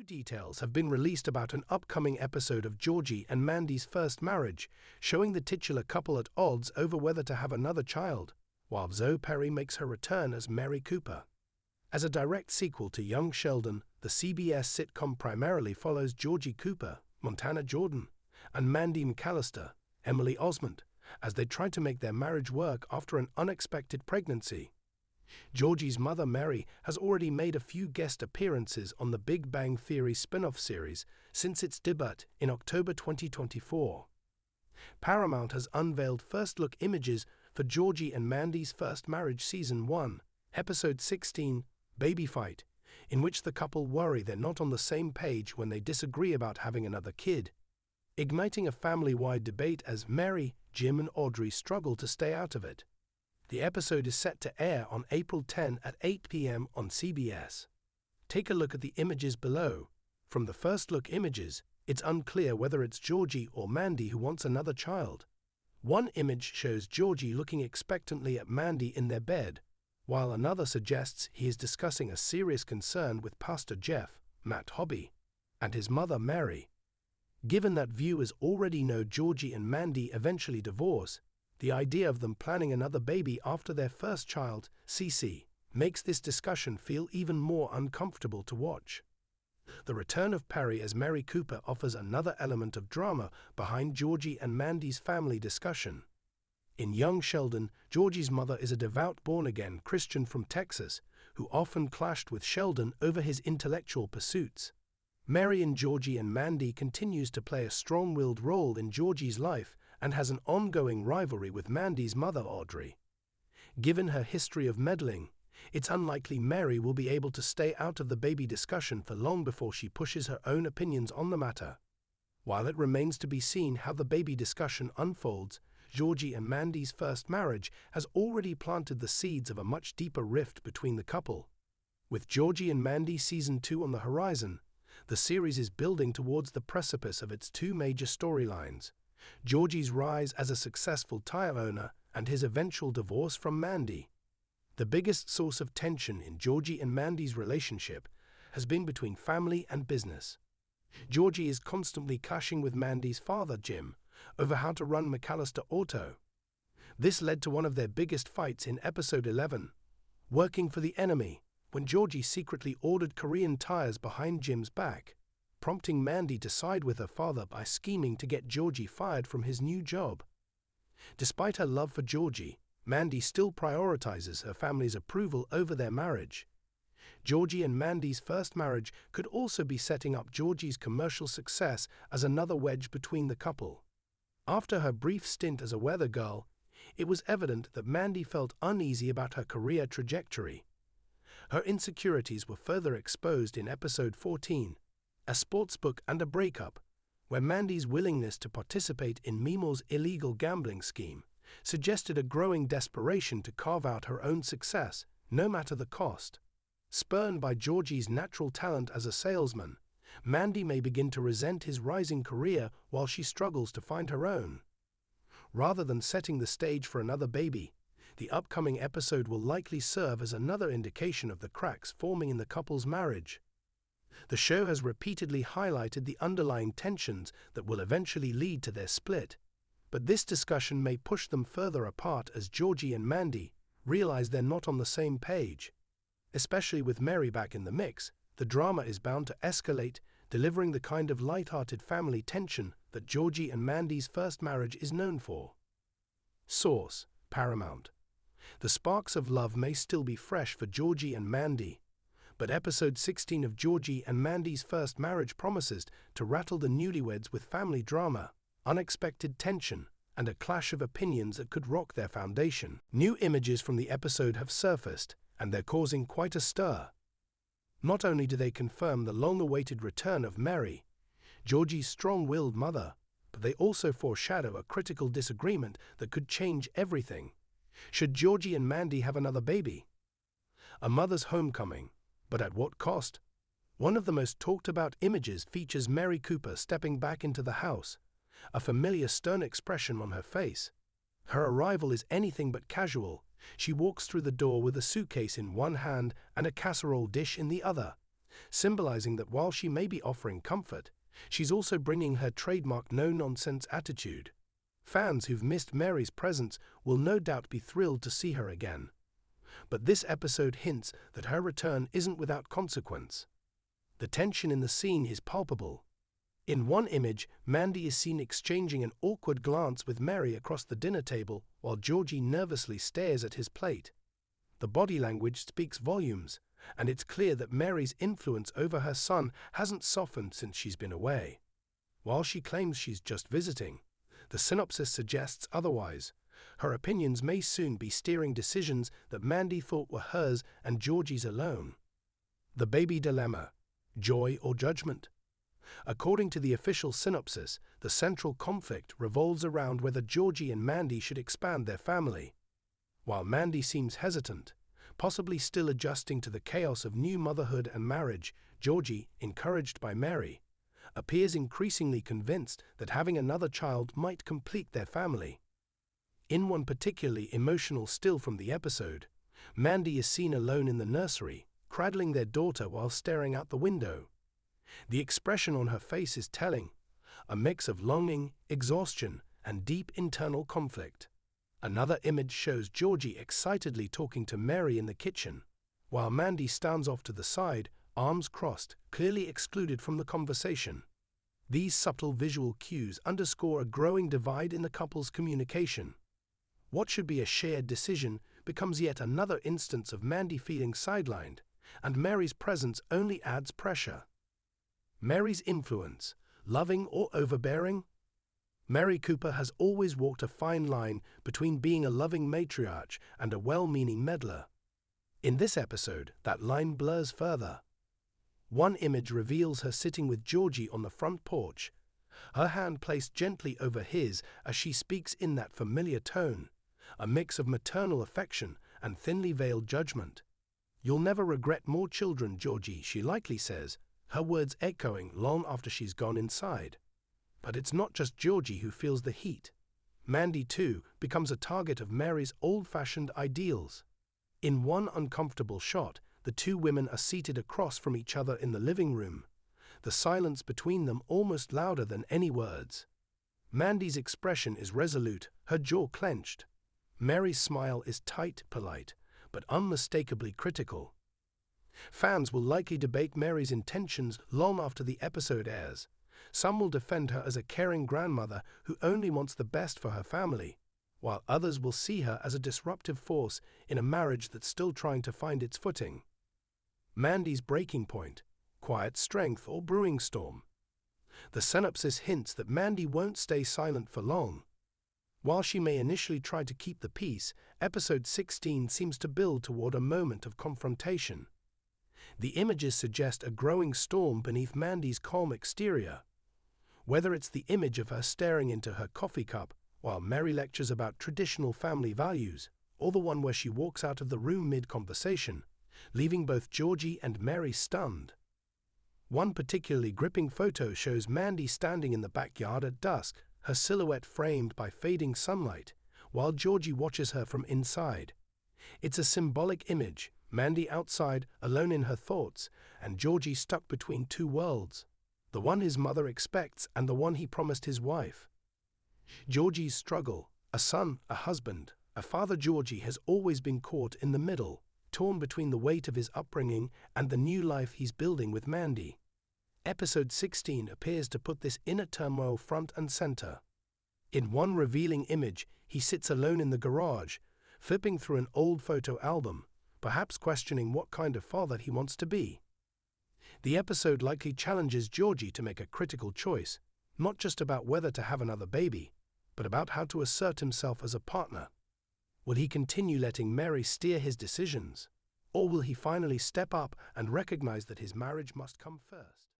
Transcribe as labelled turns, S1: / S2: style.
S1: details have been released about an upcoming episode of Georgie and Mandy's first marriage, showing the titular couple at odds over whether to have another child, while Zoe Perry makes her return as Mary Cooper. As a direct sequel to Young Sheldon, the CBS sitcom primarily follows Georgie Cooper, Montana Jordan, and Mandy McAllister, Emily Osment, as they try to make their marriage work after an unexpected pregnancy. Georgie's mother, Mary, has already made a few guest appearances on the Big Bang Theory spin-off series since its debut in October 2024. Paramount has unveiled first-look images for Georgie and Mandy's First Marriage Season 1, Episode 16, Baby Fight, in which the couple worry they're not on the same page when they disagree about having another kid, igniting a family-wide debate as Mary, Jim, and Audrey struggle to stay out of it. The episode is set to air on April 10 at 8 p.m. on CBS. Take a look at the images below. From the first-look images, it's unclear whether it's Georgie or Mandy who wants another child. One image shows Georgie looking expectantly at Mandy in their bed, while another suggests he is discussing a serious concern with Pastor Jeff, Matt Hobby, and his mother Mary. Given that viewers already know Georgie and Mandy eventually divorce, the idea of them planning another baby after their first child, Cece, makes this discussion feel even more uncomfortable to watch. The return of Perry as Mary Cooper offers another element of drama behind Georgie and Mandy's family discussion. In Young Sheldon, Georgie's mother is a devout born-again Christian from Texas who often clashed with Sheldon over his intellectual pursuits. Mary in Georgie and Mandy continues to play a strong-willed role in Georgie's life and has an ongoing rivalry with Mandy's mother, Audrey. Given her history of meddling, it's unlikely Mary will be able to stay out of the baby discussion for long before she pushes her own opinions on the matter. While it remains to be seen how the baby discussion unfolds, Georgie and Mandy's first marriage has already planted the seeds of a much deeper rift between the couple. With Georgie and Mandy Season 2 on the horizon, the series is building towards the precipice of its two major storylines: Georgie's rise as a successful tire owner and his eventual divorce from Mandy. The biggest source of tension in Georgie and Mandy's relationship has been between family and business. Georgie is constantly clashing with Mandy's father, Jim, over how to run McAllister Auto. This led to one of their biggest fights in Episode 11, Working for the Enemy, when Georgie secretly ordered Korean tires behind Jim's back, prompting Mandy to side with her father by scheming to get Georgie fired from his new job. Despite her love for Georgie, Mandy still prioritizes her family's approval over their marriage. Georgie and Mandy's first marriage could also be setting up Georgie's commercial success as another wedge between the couple. After her brief stint as a weather girl, it was evident that Mandy felt uneasy about her career trajectory. Her insecurities were further exposed in Episode 14, A Sportsbook and a Breakup, where Mandy's willingness to participate in Mimo's illegal gambling scheme suggested a growing desperation to carve out her own success, no matter the cost. Spurned by Georgie's natural talent as a salesman, Mandy may begin to resent his rising career while she struggles to find her own. Rather than setting the stage for another baby, the upcoming episode will likely serve as another indication of the cracks forming in the couple's marriage. The show has repeatedly highlighted the underlying tensions that will eventually lead to their split, but this discussion may push them further apart as Georgie and Mandy realize they're not on the same page. Especially with Mary back in the mix, the drama is bound to escalate, delivering the kind of light-hearted family tension that Georgie and Mandy's first marriage is known for. Source: Paramount. The sparks of love may still be fresh for Georgie and Mandy, but Episode 16 of Georgie and Mandy's first marriage promises to rattle the newlyweds with family drama, unexpected tension, and a clash of opinions that could rock their foundation. New images from the episode have surfaced, and they're causing quite a stir. Not only do they confirm the long-awaited return of Mary, Georgie's strong-willed mother, but they also foreshadow a critical disagreement that could change everything. Should Georgie and Mandy have another baby? A mother's homecoming, but at what cost? One of the most talked-about images features Mary Cooper stepping back into the house, a familiar stern expression on her face. Her arrival is anything but casual. She walks through the door with a suitcase in one hand and a casserole dish in the other, symbolizing that while she may be offering comfort, she's also bringing her trademark no-nonsense attitude. Fans who've missed Mary's presence will no doubt be thrilled to see her again. But this episode hints that her return isn't without consequence. The tension in the scene is palpable. In one image, Mandy is seen exchanging an awkward glance with Mary across the dinner table while Georgie nervously stares at his plate. The body language speaks volumes, and it's clear that Mary's influence over her son hasn't softened since she's been away. While she claims she's just visiting, the synopsis suggests otherwise. Her opinions may soon be steering decisions that Mandy thought were hers and Georgie's alone. The baby dilemma: joy or judgment? According to the official synopsis, the central conflict revolves around whether Georgie and Mandy should expand their family. While Mandy seems hesitant, possibly still adjusting to the chaos of new motherhood and marriage, Georgie, encouraged by Mary, appears increasingly convinced that having another child might complete their family. In one particularly emotional still from the episode, Mandy is seen alone in the nursery, cradling their daughter while staring out the window. The expression on her face is telling, a mix of longing, exhaustion, and deep internal conflict. Another image shows Georgie excitedly talking to Mary in the kitchen, while Mandy stands off to the side, arms crossed, clearly excluded from the conversation. These subtle visual cues underscore a growing divide in the couple's communication. What should be a shared decision becomes yet another instance of Mandy feeling sidelined, and Mary's presence only adds pressure. Mary's influence, loving or overbearing? Mary Cooper has always walked a fine line between being a loving matriarch and a well-meaning meddler. In this episode, that line blurs further. One image reveals her sitting with Georgie on the front porch, her hand placed gently over his as she speaks in that familiar tone, a mix of maternal affection and thinly veiled judgment. "You'll never regret more children, Georgie," she lightly says, her words echoing long after she's gone inside. But it's not just Georgie who feels the heat. Mandy, too, becomes a target of Mary's old-fashioned ideals. In one uncomfortable shot, the two women are seated across from each other in the living room, the silence between them almost louder than any words. Mandy's expression is resolute, her jaw clenched. Mary's smile is tight, polite, but unmistakably critical. Fans will likely debate Mary's intentions long after the episode airs. Some will defend her as a caring grandmother who only wants the best for her family, while others will see her as a disruptive force in a marriage that's still trying to find its footing. Mandy's breaking point: quiet strength or brewing storm? The synopsis hints that Mandy won't stay silent for long. While she may initially try to keep the peace, episode 16 seems to build toward a moment of confrontation. The images suggest a growing storm beneath Mandy's calm exterior. Whether it's the image of her staring into her coffee cup while Mary lectures about traditional family values, or the one where she walks out of the room mid-conversation, leaving both Georgie and Mary stunned. One particularly gripping photo shows Mandy standing in the backyard at dusk, her silhouette framed by fading sunlight, while Georgie watches her from inside. It's a symbolic image, Mandy outside, alone in her thoughts, and Georgie stuck between two worlds, the one his mother expects and the one he promised his wife. Georgie's struggle: a son, a husband, a father. Georgie has always been caught in the middle, torn between the weight of his upbringing and the new life he's building with Mandy. Episode 16 appears to put this inner turmoil front and center. In one revealing image, he sits alone in the garage, flipping through an old photo album, perhaps questioning what kind of father he wants to be. The episode likely challenges Georgie to make a critical choice, not just about whether to have another baby, but about how to assert himself as a partner. Will he continue letting Mary steer his decisions, or will he finally step up and recognize that his marriage must come first?